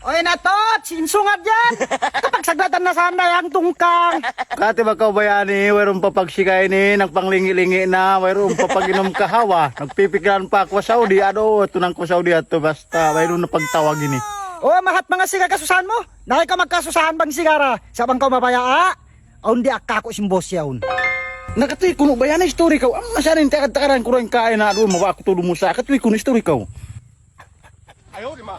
Oy natot, sinsungad yan. Kapag saglatan na sana yung tungkang. Kati ba bayani, mayroon pa pagsikay ni, nagpanglingi-lingi na, mayroon pa pag-inom kahawa, nagpipikiran pa ako sa Saudi, tunang ko Saudi ato, basta mayroon na pagtawag ini. O mahat mga siga kasusahan mo. Dahil ka magkasusahan bang sigara. Sabang ka mabaya o hindi akako simbos yawn. Nakatuloy kuno ba yan story ka? Ang masarin takad-takaran ko rin kain na doon, mawa ako tulong mo sa katuloy kuno story ka. Ayaw, di ma.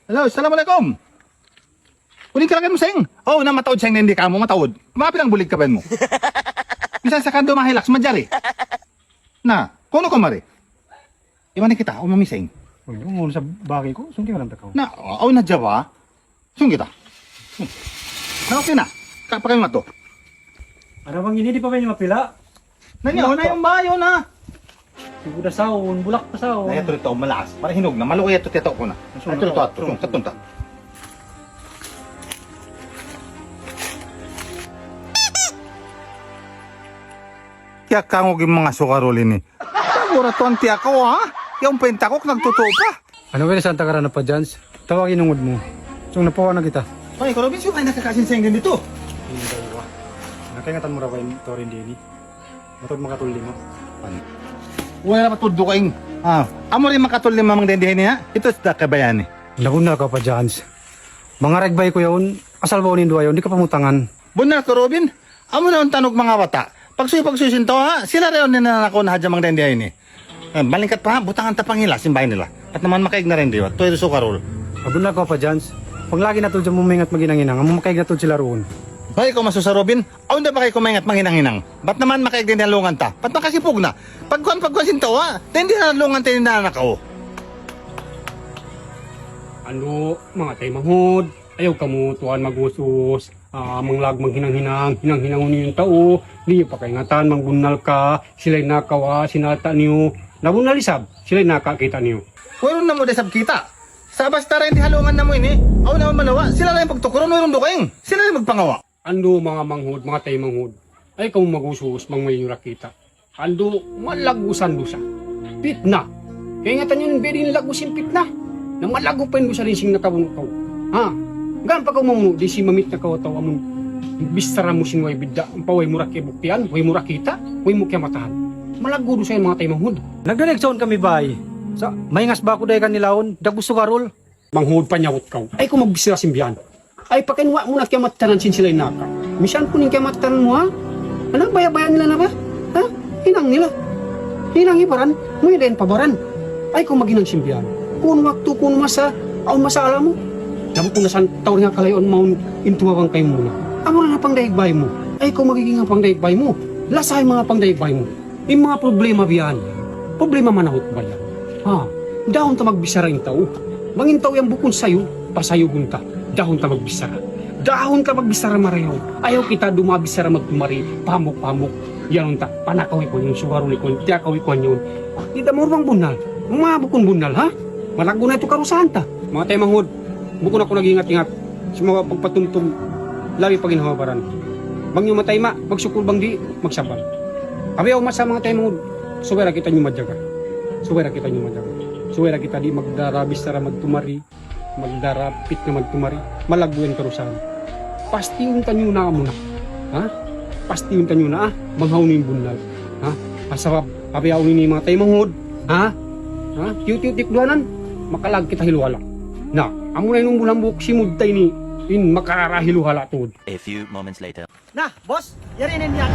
Hello, assalamualaikum. Kunin ka lang mo sing. Oh, na matawad sing hindi ka mo matawad. Mapi lang bulig ka ben mo. Bisa sa kando mahilax majari. Na, kuno ko mari. Iwan kita, umamising. Uy, mo sa bagay ko, sungki man takaw. Na, oh na Jawa. Sung kita. Na okay na. Kapakay mo to. Ano bang ini di pa ba yung mapila? Nanyo na yung bayo na. Suda saon, bulak pa saon. Ay, ito ito, malakas. Para hinog na. Malukoy ito, tito ko na. Ito ito, ito, katunta. Tiyak kang yung mga sukarol ini. Tagura to ang tiyak ko, ha? Yung penta ko, nagtotoo pa. Ano ba Santa Carana pa, Jans? Tawagin nungod mo. So, napawa na kita. Ay, Robin, siya kayo nakakasinseng din dito. Hindi tayo ba? Nakingatan mo ra ba yung Torin Dini? Matod makatuli mo. Ano? Wala na patuddo kaing. Amo rin makatuli mamang dendihin niya. Ito sa kabayani. Laguna ka pa, Jans. Mga ragbay ko yun, asal ba unin duwa yun, di ka pamutangan. Bunar ko, Robin. Amo na ang tanog mga bata. Pagsusinto, ha? Sila rin na ako na hadya mang dendihin ni. Balingkat pa, butangan tapang nila, simbahin nila. At naman makaig na rin diwa. Tuwero sukarol. Laguna ka pa, Jans. Pag lagi na to dyan mumingat maginang-inang, ang makaig na to sila roon. Bakit ko masusa, Robin? Aw na ba kayo kumaingat manginang-inang? Ba't naman makaig din nalungan ta? Ba't makasipog na? Pagkuhan sinto, ha? Hindi na nalungan tayo na anak ko. Ano, mga tay manghod, ayaw ka mo tuwan magusos, manglag manghinang-hinang, hinang-hinang yung tao, di pa kay ngatan, mangbunal ka, sila'y nakawa, sinata niyo, nabunalisab, sila'y nakakita niyo. Wala na mo desab kita. Sa basta rin di halungan na mo ini. Aw na manawa. Sila rin pagtukuron, mayroon do kayong. Sila rin magpangawa. Ando mga manghod, mga tay manghod, ay kung magusos, mangmayong rakita. Ando, malagusan do siya. Pitna. Kaya ngatan yun, pwede lagusin pitna. Na malago pa yun do siya rin sing nakawang-kaw. Ha? Gaan pa ka mamuno, di si mamit na kawataw among bistara mo sinway bidda. Ang paway mo rakya buktian, way mo rakita, way mo kya matahan. Malago do siya yung mga tay manghod. Nagdalekson kami bay. Sa maingas ba ako dahil kanilaon, dagusto karol. Manghod pa nyawot kaw. Ay kung magbisira simbihan. Ay pakinwa mo na kaya matanan sin sila'y naka. Misan po ning kaya matanan mo ha? Anong baya-baya nila na ba? Ha? Hinang nila. Hinang ibaran, mo yun pabaran. Ay kung maginang simbihan. Kung waktu kung masa, aw masala mo. Naman kung nasan tawar nga kalayon maun intumawang kayo muna. Amo na pangdahigbay mo. Ay kung magiging nga pangdahigbay mo. Lasay mga pangdahigbay mo. Yung mga problema biyan. Problema manahot ba yan? Ha? Dahon ta magbisara yung tao. Mangintaw yung bukon sayo, pasayugon ta. Dahon ta magbisara. Dahon ka magbisara marayaw. Ayaw kita dumabisara magtumari. Pamok-pamok. Yan ta. Panakawi ko yung suwaro ni ko. Tiyakawi ko yun. Di da mo bang bunal? Mga bukon bunal ha? Malago na ito karusahan ta. Mga tayo manghod. Bukon ako nag-ingat-ingat. Sa mga pagpatumtum. Lagi pag inahawabaran. Bang yung matay ma. Magsukul bang di. Magsabal. Abi ako masa mga tayo manghod. Suwera kita nyo madyaga. Suwera kita nyo madyaga. Suwera kita di magdarabisara magtumari. Magdarapit na magtumari. Malagbuin karusahan. Pasti yung tanyo na muna. Ha? Pasti yung tanyo na Manghaw ni bunal. Ha? Pasarap. Papayaw ni mga tayo manghod. Ha? Ha? Tiyut-tiyut ikduanan. Makalag kita hiluhala. Na, amo na yung bulambok simudtay ni in makararahiluhala tuod. A few moments later. Nah, boss, yarinin niya.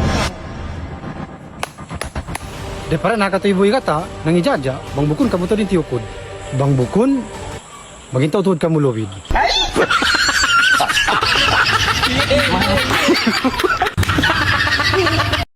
De para nakatuiboy ka ta, nang ijaja, bang bukon kabuto din tiyukod. Bang bukon, magintaw tuod ka mulowid. Ay!